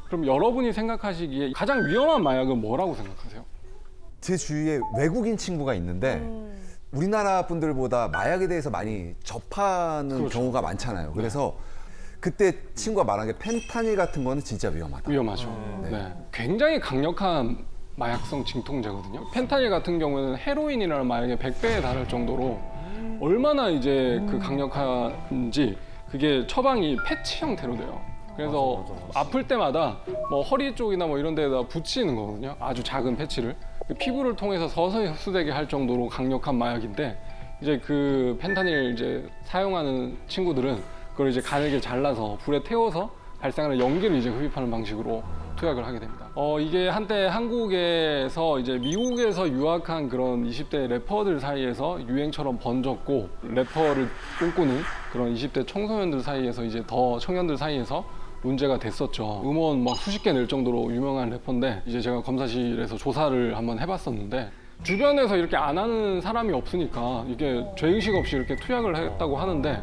그럼 여러분이 생각하시기에 가장 위험한 마약은 뭐라고 생각하세요? 제 주위에 외국인 친구가 있는데 우리나라 분들보다 마약에 대해서 많이 접하는 그렇죠. 경우가 많잖아요. 그래서 그때 친구가 말한 게 펜타닐 같은 거는 진짜 위험하다. 위험하죠. 네. 굉장히 강력한 마약성 진통제거든요. 펜타닐 같은 경우는 헤로인이라는 마약의 100배에 달할 정도로 얼마나 이제 그 강력한지 그게 처방이 패치 형태로 돼요. 그래서 아플 때마다 뭐 허리 쪽이나 뭐 이런 데다 붙이는 거거든요. 아주 작은 패치를. 그 피부를 통해서 서서히 흡수되게 할 정도로 강력한 마약인데 이제 그 펜타닐 이제 사용하는 친구들은 그걸 이제 가늘게 잘라서 불에 태워서 발생하는 연기를 이제 흡입하는 방식으로 투약을 하게 됩니다. 이게 한때 한국에서 이제 미국에서 유학한 그런 20대 래퍼들 사이에서 유행처럼 번졌고 래퍼를 꿈꾸는 그런 20대 청소년들 사이에서 이제 더 청년들 사이에서 문제가 됐었죠. 음원 막 수십 개 낼 정도로 유명한 래퍼인데 이제 제가 검사실에서 조사를 한번 해봤었는데 주변에서 이렇게 안 하는 사람이 없으니까 이게 죄의식 없이 이렇게 투약을 했다고 하는데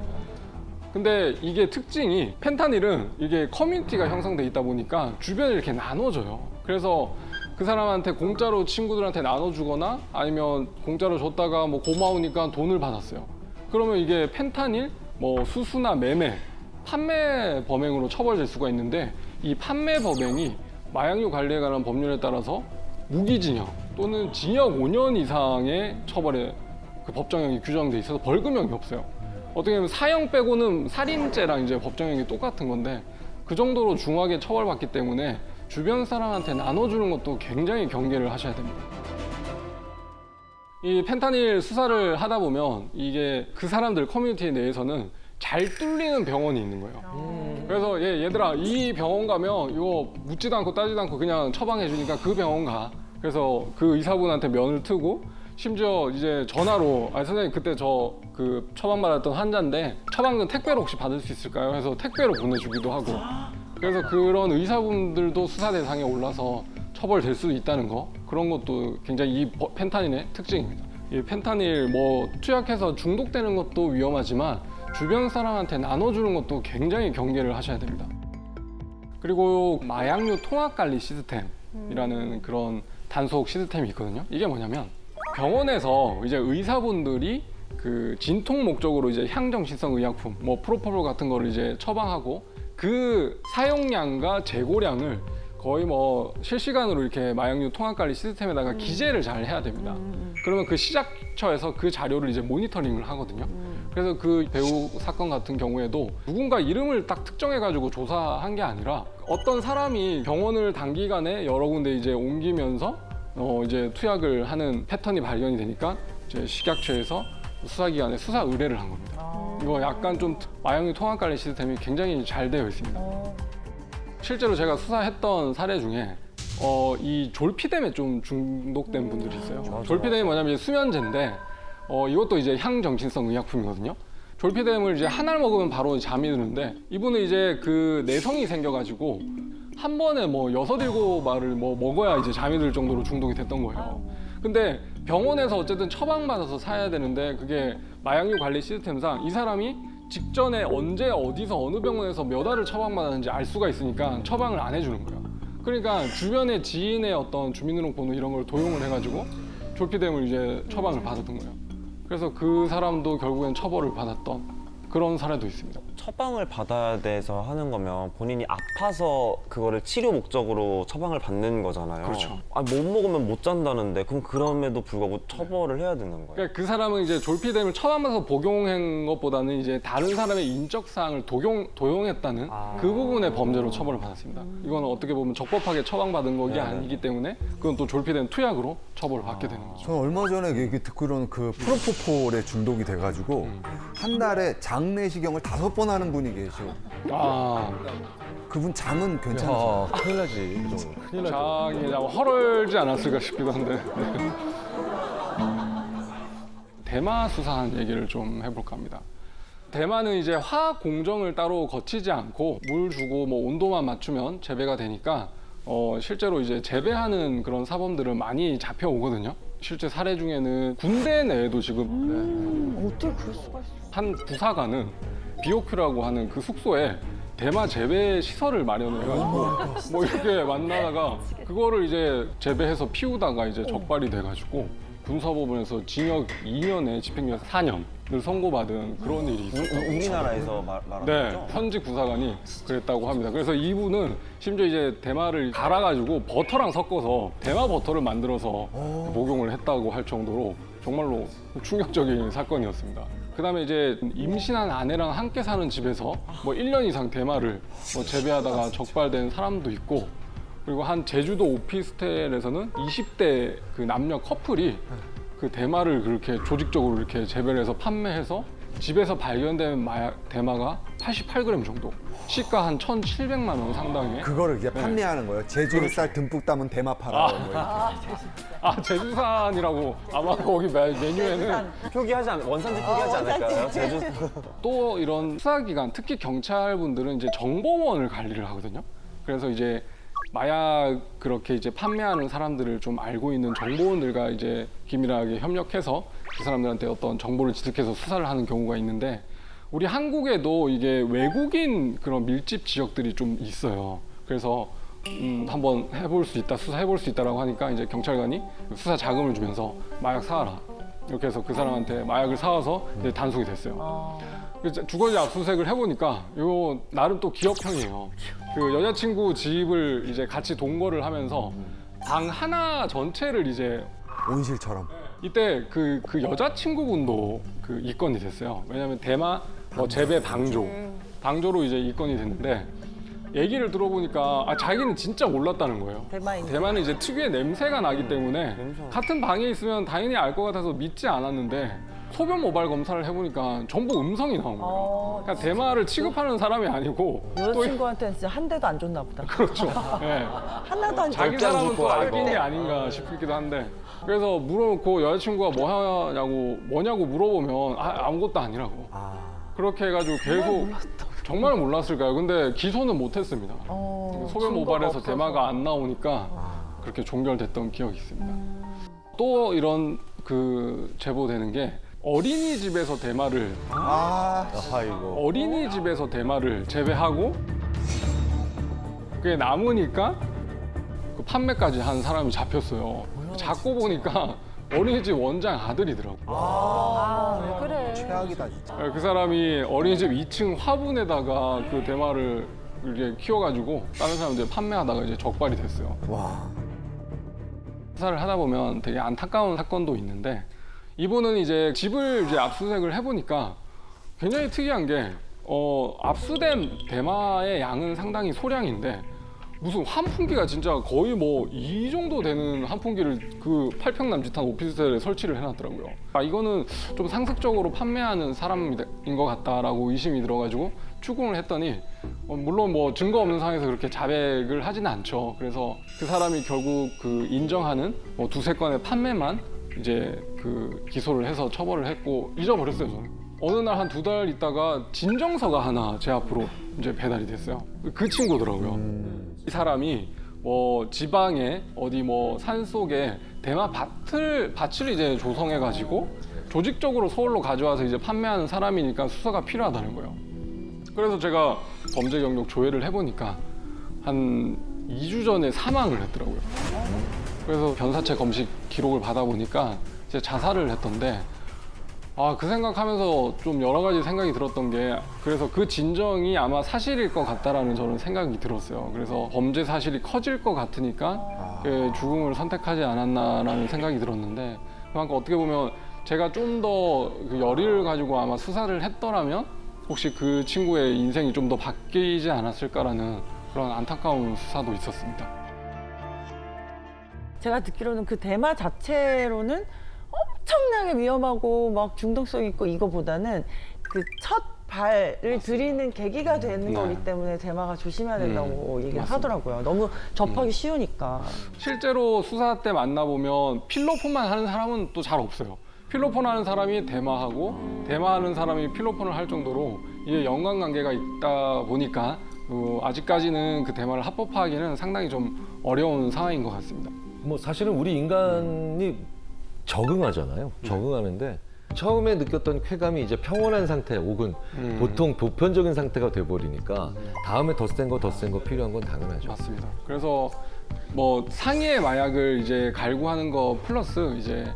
근데 이게 특징이 펜타닐은 이게 커뮤니티가 형성돼 있다 보니까 주변에 이렇게 나눠줘요. 그래서 그 사람한테 공짜로 친구들한테 나눠주거나 아니면 공짜로 줬다가 뭐 고마우니까 돈을 받았어요. 그러면 이게 펜타닐, 뭐 수수나 매매, 판매 범행으로 처벌될 수가 있는데 이 판매 범행이 마약류 관리에 관한 법률에 따라서 무기징역 또는 징역 5년 이상의 처벌에 그 법정형이 규정돼 있어서 벌금형이 없어요. 어떻게 보면 사형 빼고는 살인죄랑 이제 법정형이 똑같은 건데 그 정도로 중하게 처벌받기 때문에 주변 사람한테 나눠주는 것도 굉장히 경계를 하셔야 됩니다. 이 펜타닐 수사를 하다 보면 이게 그 사람들 커뮤니티 내에서는 잘 뚫리는 병원이 있는 거예요. 그래서 얘들아 이 병원 가면 이거 묻지도 않고 따지도 않고 그냥 처방해 주니까 그 병원 가. 그래서 그 의사분한테 면을 트고 심지어 이제 전화로 선생님 그때 저 그 처방받았던 환자인데 처방전 택배로 혹시 받을 수 있을까요? 해서 택배로 보내주기도 하고 그래서 그런 의사분들도 수사 대상에 올라서 처벌될 수도 있다는 거 그런 것도 굉장히 이 펜타닐의 특징입니다. 이 펜타닐 뭐 투약해서 중독되는 것도 위험하지만 주변 사람한테 나눠주는 것도 굉장히 경계를 하셔야 됩니다. 그리고 마약류 통합관리 시스템이라는 그런 단속 시스템이 있거든요. 이게 뭐냐면 병원에서 이제 의사분들이 그 진통 목적으로 이제 향정신성 의약품, 뭐 프로포폴 같은 거를 이제 처방하고 그 사용량과 재고량을 거의 뭐 실시간으로 이렇게 마약류 통합관리 시스템에다가 기재를 잘 해야 됩니다. 그러면 그 시작처에서 그 자료를 이제 모니터링을 하거든요. 그래서 그 배우 사건 같은 경우에도 누군가 이름을 딱 특정해가지고 조사한 게 아니라 어떤 사람이 병원을 단기간에 여러 군데 이제 옮기면서 이제 투약을 하는 패턴이 발견이 되니까 이제 식약처에서 수사기관에 수사 의뢰를 한 겁니다. 이거 약간 좀 마약류 통합관리 시스템이 굉장히 잘 되어 있습니다. 실제로 제가 수사했던 사례 중에 이 졸피뎀에 좀 중독된 분들이 있어요. 졸피뎀이 뭐냐면 수면제인데 이것도 이제 향정신성 의약품이거든요. 졸피뎀을 이제 하나를 먹으면 바로 잠이 드는데 이분은 이제 그 내성이 생겨가지고 한 번에 뭐 6, 7알을 뭐 먹어야 이제 잠이 들 정도로 중독이 됐던 거예요. 근데 병원에서 어쨌든 처방받아서 사야 되는데 그게 마약류 관리 시스템상 이 사람이 직전에 언제 어디서 어느 병원에서 몇 알을 처방받았는지 알 수가 있으니까 처방을 안 해주는 거예요. 그러니까 주변의 지인의 어떤 주민등록번호 이런 걸 도용을 해가지고 졸피뎀을 이제 처방을 받았던 거예요. 그래서 그 사람도 결국엔 처벌을 받았던 그런 사례도 있습니다. 처방을 받아야 돼서 하는 거면 본인이 아파서 그거를 치료 목적으로 처방을 받는 거잖아요. 그렇죠. 못 먹으면 못 잔다는데 그럼 그럼에도 불구하고 처벌을 해야 되는 거예요. 그러니까 그 사람은 이제 졸피뎀을 처방받아서 복용한 것보다는 이제 다른 사람의 인적 사항을 도용했다는 그 부분의 범죄로 처벌을 받았습니다. 이거는 어떻게 보면 적법하게 처방받은 것이 아니기 때문에 그건 또 졸피뎀 투약으로 처벌을 받게 되는 거죠. 저는 얼마 전에 얘기 듣기로는 그 프로포폴에 중독이 돼가지고 한 달에 장내시경을 5번 하는 분이 계시고 그분 잠은 괜찮으세요? 큰일 나지. 그 정도. 큰일 나지. 장이 헐얼지 않았을까 싶기도 한데 대마 수산 얘기를 좀 해볼까 합니다. 대마는 이제 화학 공정을 따로 거치지 않고 물 주고 뭐 온도만 맞추면 재배가 되니까 실제로 이제 재배하는 그런 사범들은 많이 잡혀오거든요. 실제 사례 중에는 군대 내에도 지금 어떻게 그럴 수가 있어? 한 부사관은 비오큐라고 하는 그 숙소에 대마 재배 시설을 마련해가지고 뭐 이렇게 만나다가 그거를 이제 재배해서 피우다가 이제 적발이 돼가지고 군사법원에서 징역 2년에 집행유예 4년을 선고받은 그런 일이 있었어요. 우리나라에서 말하는 네, 거죠? 현직 구사관이 그랬다고 합니다. 그래서 이분은 심지어 이제 대마를 갈아가지고 버터랑 섞어서 대마 버터를 만들어서 복용을 했다고 할 정도로 정말로 충격적인 사건이었습니다. 그다음에 이제 임신한 아내랑 함께 사는 집에서 뭐 1년 이상 대마를 뭐 재배하다가 적발된 사람도 있고, 그리고 한 제주도 오피스텔에서는 20대 그 남녀 커플이 그 대마를 그렇게 조직적으로 이렇게 재배를 해서 판매해서 집에서 발견된 대마가 88g 정도, 시가 한 1,700만 원 상당의. 그거를 이제 판매하는 거예요. 제주 쌀 듬뿍 담은 대마 팔아. 뭐 이렇게. 제주산이라고 아마 거기 메뉴에는 표기하지 원산지 표기하지 않을까요? 제주 또 이런 수사기관, 특히 경찰분들은 이제 정보원을 관리를 하거든요. 그래서 이제 마약 그렇게 이제 판매하는 사람들을 좀 알고 있는 정보원들과 이제 긴밀하게 협력해서 그 사람들한테 어떤 정보를 취득해서 수사를 하는 경우가 있는데, 우리 한국에도 이게 외국인 그런 밀집 지역들이 좀 있어요. 그래서 한번 해볼 수 있다, 수사해볼 수 있다라고 하니까 이제 경찰관이 수사 자금을 주면서 마약 사와라, 이렇게 해서 그 사람한테 마약을 사와서 이제 단속이 됐어요. 그래서 주거지 압수수색을 해보니까 이거 나름 또 기업형이에요. 그 여자친구 집을 이제 같이 동거를 하면서 방 하나 전체를 이제 온실처럼. 이때 그 여자친구분도 그 입건이 됐어요. 왜냐하면 대마 뭐 재배 방조로 이제 입건이 됐는데, 얘기를 들어보니까 자기는 진짜 몰랐다는 거예요. 대마는 이제 특유의 냄새가 나기 때문에 같은 방에 있으면 당연히 알 것 같아서 믿지 않았는데, 소변 모발 검사를 해보니까 전부 음성이 나온 거예요. 그러니까 대마를 취급하는 사람이 아니고 여자친구한테는 진짜 한 대도 안 줬나 보다. 그렇죠. 네. 하나도 안 자기 줬 사람은 또 아낀 게 아닌가 싶기도 한데, 그래서 물어놓고 여자친구가 뭐냐고 물어보면 아무것도 아니라고. 그렇게 해가지고 계속 정말 몰랐을까요? 근데 기소는 못했습니다. 소변 모발에서 대마가 안 나오니까 그렇게 종결됐던 기억이 있습니다. 또 이런 그 제보되는 게 어린이집에서 대마를 어린이집에서 대마를 재배하고 그게 남으니까 그 판매까지 한 사람이 잡혔어요. 잡고 보니까 어린이집 원장 아들이더라고요. 왜 그래? 최악이다 진짜. 그 사람이 어린이집 2층 화분에다가 그 대마를 이렇게 키워가지고 다른 사람들 판매하다가 이제 적발이 됐어요. 와. 수사를 하다 보면 되게 안타까운 사건도 있는데, 이분은 이제 집을 이제 압수수색을 해보니까 굉장히 특이한 게 압수된 대마의 양은 상당히 소량인데 무슨 환풍기가 진짜 거의 뭐 이 정도 되는 환풍기를 그 8평 남짓한 오피스텔에 설치를 해놨더라고요. 이거는 좀 상습적으로 판매하는 사람인 것 같다라고 의심이 들어가지고 추궁을 했더니 물론 뭐 증거 없는 상황에서 그렇게 자백을 하지는 않죠. 그래서 그 사람이 결국 그 인정하는 뭐 2-3건의 판매만 이제 그 기소를 해서 처벌을 했고 잊어버렸어요, 저는. 어느 날 한 2달 있다가 진정서가 하나 제 앞으로 이제 배달이 됐어요. 그 친구더라고요. 이 사람이 뭐 지방에 어디 뭐 산속에 대마 밭을 이제 조성해가지고 조직적으로 서울로 가져와서 이제 판매하는 사람이니까 수사가 필요하다는 거예요. 그래서 제가 범죄 경력 조회를 해보니까 한 2주 전에 사망을 했더라고요. 그래서 변사체 검식 기록을 받아보니까 이제 자살을 했던데, 그 생각하면서 좀 여러 가지 생각이 들었던 게, 그래서 그 진정이 아마 사실일 것 같다라는 저는 생각이 들었어요. 그래서 범죄 사실이 커질 것 같으니까 그 죽음을 선택하지 않았나라는 생각이 들었는데, 그만큼 어떻게 보면 제가 좀 더 그 열의를 가지고 아마 수사를 했더라면 혹시 그 친구의 인생이 좀 더 바뀌지 않았을까라는 그런 안타까운 수사도 있었습니다. 제가 듣기로는 그 대마 자체로는 엄청나게 위험하고 막 중독성 있고 이거보다는 그 첫 발을 들이는 계기가 되는 거기 때문에 대마가 조심해야 된다고 얘기를 하더라고요. 너무 접하기 쉬우니까. 실제로 수사 때 만나보면 필로폰만 하는 사람은 또 잘 없어요. 필로폰 하는 사람이 대마하고 대마하는 사람이 필로폰을 할 정도로 이게 연관관계가 있다 보니까 아직까지는 그 대마를 합법화하기는 상당히 좀 어려운 상황인 것 같습니다. 뭐 사실은 우리 인간이 적응하잖아요. 적응하는데 처음에 느꼈던 쾌감이 이제 평온한 상태 혹은 보통 보편적인 상태가 돼버리니까 다음에 더 센 거 필요한 건 당연하죠. 맞습니다. 그래서 뭐 상위의 마약을 이제 갈구하는 거 플러스 이제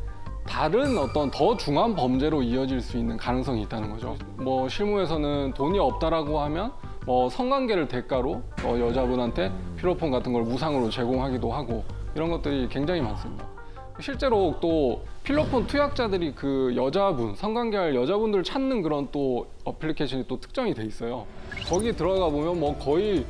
다른 어떤 더 중한 범죄로 이어질 수 있는 가능성이 있다는 거죠. 뭐 실무에서는 돈이 없다라고 하면 뭐 성관계를 대가로 여자분한테 필로폰 같은 걸 무상으로 제공하기도 하고 이런 것들이 굉장히 많습니다. 실제로 또 필로폰 투약자들이 그 여자분, 성관계할 여자분들을 찾는 그런 또 어플리케이션이 또 특정이 돼 있어요. 거기 들어가 보면 뭐 거의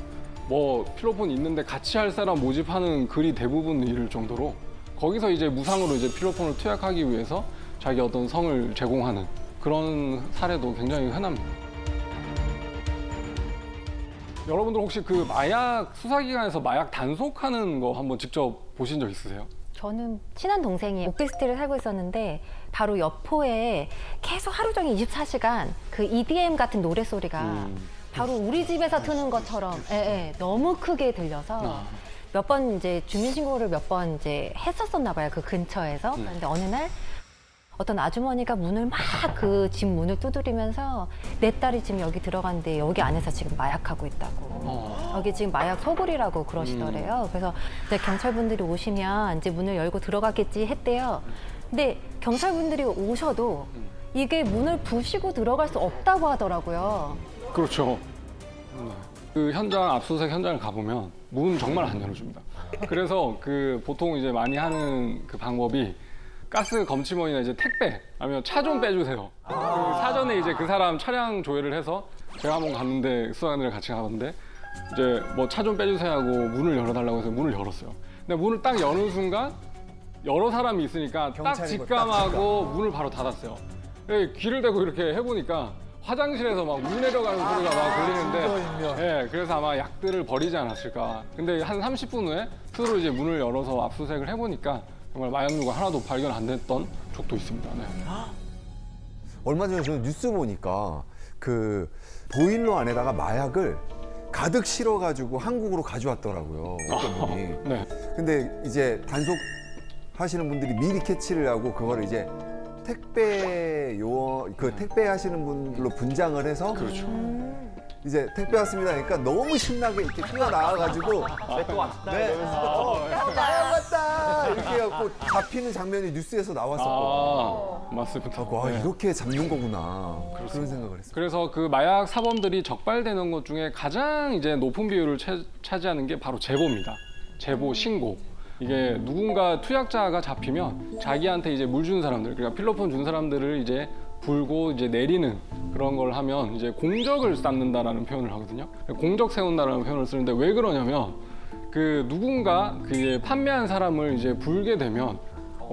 뭐 필로폰 있는데 같이 할 사람 모집하는 글이 대부분 이를 정도로 거기서 이제 무상으로 이제 필로폰을 투약하기 위해서 자기 어떤 성을 제공하는 그런 사례도 굉장히 흔합니다. 여러분들 혹시 그 마약 수사기관에서 마약 단속하는 거 한번 직접 보신 적 있으세요? 저는 친한 동생이 오피스텔에 살고 있었는데 바로 여포에 계속 하루 종일 24시간 그 EDM 같은 노래소리가 바로 우리 집에서 트는 것처럼 너무 크게 들려서 몇 번 이제 주민신고를 몇 번 이제 했었었나 봐요. 그 근처에서. 근데 어느 날 어떤 아주머니가 문을 막 그 집 문을 두드리면서 내 딸이 지금 여기 들어갔는데 여기 안에서 지금 마약하고 있다고. 여기 지금 마약 소굴이라고 그러시더래요. 그래서 이제 경찰분들이 오시면 이제 문을 열고 들어가겠지 했대요. 근데 경찰분들이 오셔도 이게 문을 부시고 들어갈 수 없다고 하더라고요. 그렇죠. 그 현장 압수수색 현장을 가보면 문 정말 안 열어줍니다. 그래서 그 보통 이제 많이 하는 그 방법이 가스 검침원이나 이제 택배 아니면 차 좀 빼주세요. 그 사전에 이제 그 사람 차량 조회를 해서 제가 한번 갔는데 수사관들이랑 같이 가봤는데 이제 뭐 차 좀 빼주세요 하고 문을 열어달라고 해서 문을 열었어요. 근데 문을 딱 여는 순간 여러 사람이 있으니까 딱 경찰이고 직감하고 문을 바로 닫았어요. 귀를 대고 이렇게 해보니까 화장실에서 막 물 내려가는 소리가 막 들리는데 예, 그래서 아마 약들을 버리지 않았을까. 근데 한 30분 후에 스스로 이제 문을 열어서 압수수색을 해보니까 정말 마약류가 하나도 발견 안 됐던 적도 있습니다. 네. 얼마 전에 저는 뉴스 보니까 그 보일러 안에다가 마약을 가득 실어가지고 한국으로 가져왔더라고요. 어떤 분이. 네. 근데 이제 단속 하시는 분들이 미리 캐치를 하고 그거를 이제 택배 요원 그 택배 하시는 분들로 분장을 해서 그렇죠. 이제 택배 왔습니다 하니까 너무 신나게 이렇게 뛰어나와가지고 또 왔다. 네. 마약 왔다 이렇게 해갖고 잡히는 장면이 뉴스에서 나왔었거든요. 맞습니다. 와 네. 이렇게 잡는 거구나 그런 생각을 했어요. 그래서 그 마약 사범들이 적발되는 것 중에 가장 이제 높은 비율을 차지하는 게 바로 제보입니다. 제보, 신고. 이게 누군가 투약자가 잡히면 자기한테 이제 물 준 사람들, 그러니까 필로폰 준 사람들을 이제 불고 이제 내리는 그런 걸 하면 이제 공적을 쌓는다라는 표현을 하거든요. 공적 세운다라는 표현을 쓰는데 왜 그러냐면 그 누군가 그 판매한 사람을 이제 불게 되면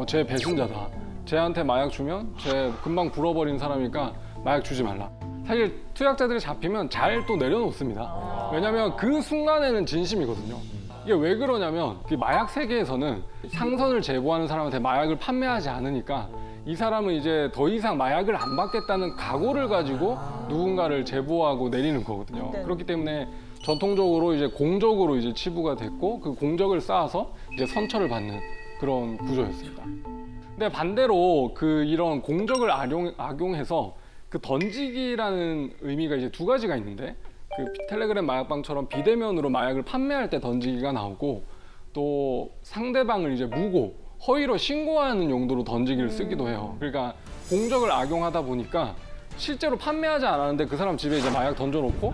쟤 배신자다. 쟤한테 마약 주면 쟤 금방 불어버린 사람이니까 마약 주지 말라. 사실 투약자들이 잡히면 잘 또 내려놓습니다. 왜냐하면 그 순간에는 진심이거든요. 이게 왜 그러냐면 그 마약 세계에서는 상선을 제보하는 사람한테 마약을 판매하지 않으니까 이 사람은 이제 더 이상 마약을 안 받겠다는 각오를 가지고 누군가를 제보하고 내리는 거거든요. 네. 그렇기 때문에 전통적으로 이제 공적으로 이제 치부가 됐고 그 공적을 쌓아서 이제 선처를 받는 그런 구조였습니다. 근데 반대로 그 이런 공적을 악용해서 그 던지기라는 의미가 이제 두 가지가 있는데 그 텔레그램 마약방처럼 비대면으로 마약을 판매할 때 던지기가 나오고 또 상대방을 이제 무고 허위로 신고하는 용도로 던지기를 쓰기도 해요. 그러니까 공적을 악용하다 보니까 실제로 판매하지 않았는데 그 사람 집에 이제 마약 던져놓고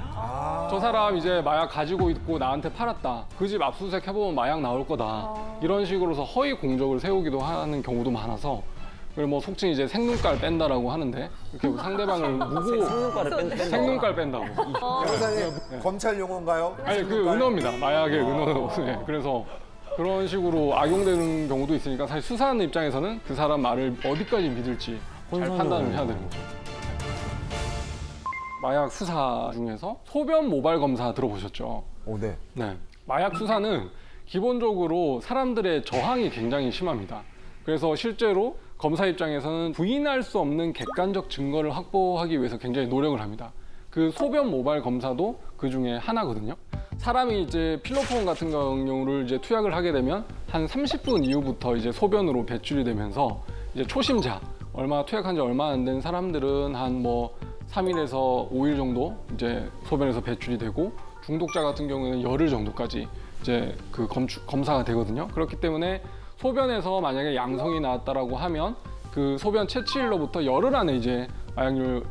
저 사람 이제 마약 가지고 있고 나한테 팔았다. 그 집 압수수색 해보면 마약 나올 거다. 이런 식으로서 허위 공적을 세우기도 하는 경우도 많아서 그리고 뭐 속칭 이제 생눈깔 뺀다라고 하는데 이렇게 상대방을 무고 생눈깔 뺀다고. 변호사님 검찰 용어인가요? 아니 그 은어입니다. 마약의 은어. 네. 그래서 그런 식으로 악용되는 경우도 있으니까 사실 수사하는 입장에서는 그 사람 말을 어디까지 믿을지 잘 판단을 해야 되는 거죠. 마약 수사 중에서 소변 모발 검사 들어보셨죠? 오, 네. 네. 마약 수사는 기본적으로 사람들의 저항이 굉장히 심합니다. 그래서 실제로 검사 입장에서는 부인할 수 없는 객관적 증거를 확보하기 위해서 굉장히 노력을 합니다. 그 소변 모발 검사도 그 중에 하나거든요. 사람이 이제 필로폰 같은 경우를 이제 투약을 하게 되면 한 30분 이후부터 이제 소변으로 배출이 되면서 이제 초심자 투약한 지 얼마 안 된 사람들은 한 뭐 3일에서 5일 정도 이제 소변에서 배출이 되고 중독자 같은 경우에는 열흘 정도까지 이제 그 검사가 되거든요. 그렇기 때문에 소변에서 만약에 양성이 나왔다라고 하면 그 소변 채취일로부터 열흘 안에 이제 마약류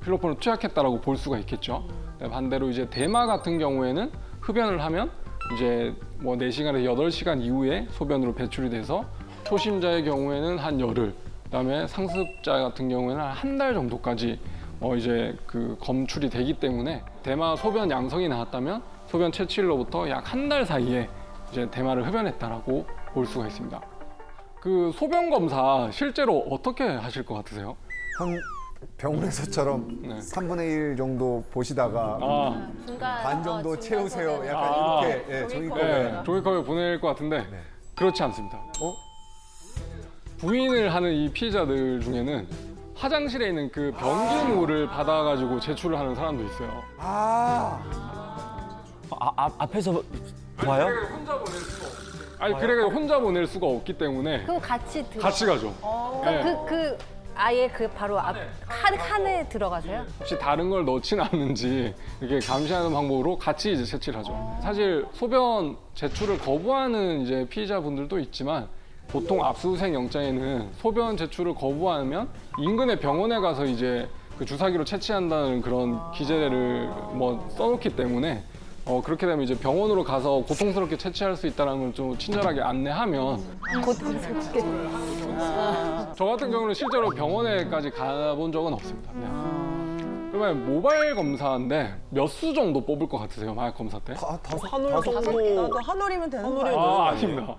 필로폰을 투약했다라고 볼 수가 있겠죠. 반대로 이제 대마 같은 경우에는 흡연을 하면 이제 뭐 4시간에서 8시간 이후에 소변으로 배출이 돼서 초심자의 경우에는 한 열흘, 그다음에 상습자 같은 경우에는 한 달 정도까지 이제 그 검출이 되기 때문에 대마 소변 양성이 나왔다면 소변 채취일로부터 약 한 달 사이에 이제 대마를 흡연했다라고 볼 수가 있습니다. 그 소변 검사 실제로 어떻게 하실 것 같으세요? 한 병원에서처럼 네. 3분의 1 정도 보시다가 중간 반 정도 채우세요. 약간 아. 이렇게 예, 종이컵에. 네, 종이컵에 보낼 것 같은데 그렇지 않습니다. 부인을 하는 이 피해자들 중에는 화장실에 있는 그 변기물을 받아가지고 제출을 하는 사람도 있어요. 앞에서 봐요? 아니 그래가 혼자 보낼 수가 없기 때문에 그럼 같이 들어. 같이 가죠. 네. 그 아예 그 바로 앞 칸에 들어가세요? 혹시 다른 걸 넣진 않는지 이렇게 감시하는 방법으로 같이 이제 채취를 하죠. 사실 소변 제출을 거부하는 이제 피의자분들도 있지만 보통 압수수색 영장에는 소변 제출을 거부하면 인근의 병원에 가서 이제 그 주사기로 채취한다는 그런 기재를 뭐 써놓기 때문에 그렇게 되면 이제 병원으로 가서 고통스럽게 채취할 수 있다는 걸 좀 친절하게 안내하면 저 같은 경우는 실제로 병원에까지 가본 적은 없습니다. 네. 그러면 모바일 검사인데 몇 수 정도 뽑을 것 같으세요? 마약 검사 때? 한올 정도. 나도 한 올이면 되는 거 아니야? 아, 아닙니다.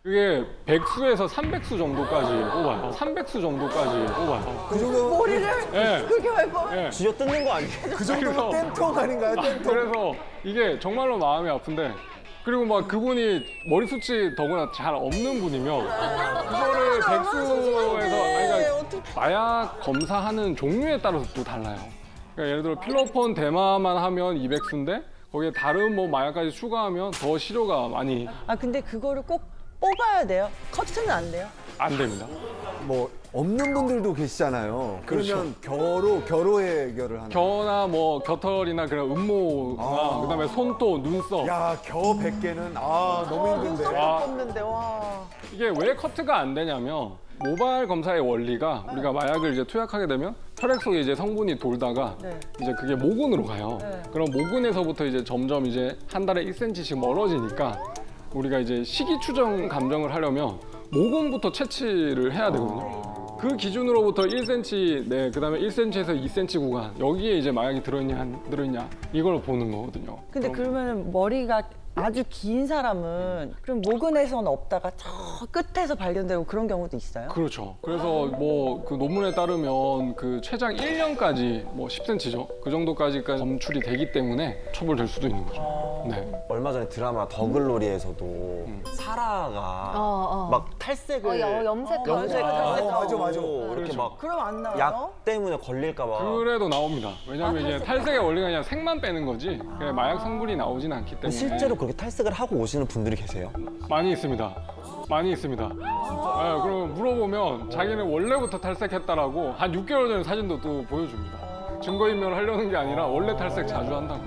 그게 100수에서 300수 정도까지 뽑아요. 300수 정도까지 뽑아요. 그 정도 머리를 네. 그렇게 할 네. 쥐어 뜯는 거 아니에요? 그 정도면 땜통 아닌가요? 땜통. 그래서 이게 정말로 마음이 아픈데 그리고 막 그분이 머리숱이 더구나 잘 없는 분이면 그거를 100수에서 그러니까 마약 검사하는 종류에 따라서 또 달라요. 그러니까 예를 들어 필로폰 대마만 하면 200수인데 거기에 다른 뭐 마약까지 추가하면 더 시료가 많이 아 근데 그거를 꼭 뽑아야 돼요? 커트는 안 돼요? 안 됩니다. 뭐 없는 분들도 계시잖아요. 그러면 겨로 해결을 하는. 겨나 뭐 겨털이나 그런 음모나 그다음에 손도 눈썹 야, 겨 100개는 너무 힘든데. 아. 뽑는데 와. 이게 왜 커트가 안 되냐면 모바일 검사의 원리가 우리가 마약을 이제 투약하게 되면 혈액 속에 이제 성분이 돌다가 네. 이제 그게 모근으로 가요. 네. 그럼 모근에서부터 이제 점점 이제 한 달에 1cm씩 멀어지니까 우리가 이제 시기 추정 감정을 하려면 모근부터 채취를 해야 되거든요. 그 기준으로부터 1cm, 네, 그다음에 1cm에서 2cm 구간 여기에 이제 마약이 들어있냐 안 들어있냐 이걸 보는 거거든요. 근데 그러면 머리가 아주 긴 사람은 그럼 모근에서는 없다가 저 끝에서 발견되고 그런 경우도 있어요? 그렇죠. 그래서 뭐 그 논문에 따르면 그 최장 1년까지 뭐 10cm죠. 그 정도까지 검출이 되기 때문에 처벌될 수도 있는 거죠. 네. 얼마 전에 드라마 더글로리에서도 사라가 막 탈색을 염색하고. 맞아. 이렇게 그렇죠. 막 그럼 안 나와요? 약 때문에 걸릴까 봐. 그래도 나옵니다. 왜냐하면 이게 탈색의 원리가 그냥 색만 빼는 거지 그냥 마약 성분이 나오진 않기 때문에 실제로 그렇게 탈색을 하고 오시는 분들이 계세요? 많이 있습니다. 많이 있습니다. 네, 그럼 물어보면 자기는 원래부터 탈색했다라고 한 6개월 전에 사진도 또 보여줍니다. 증거인멸을 하려는 게 아니라 원래 탈색 자주 한다고.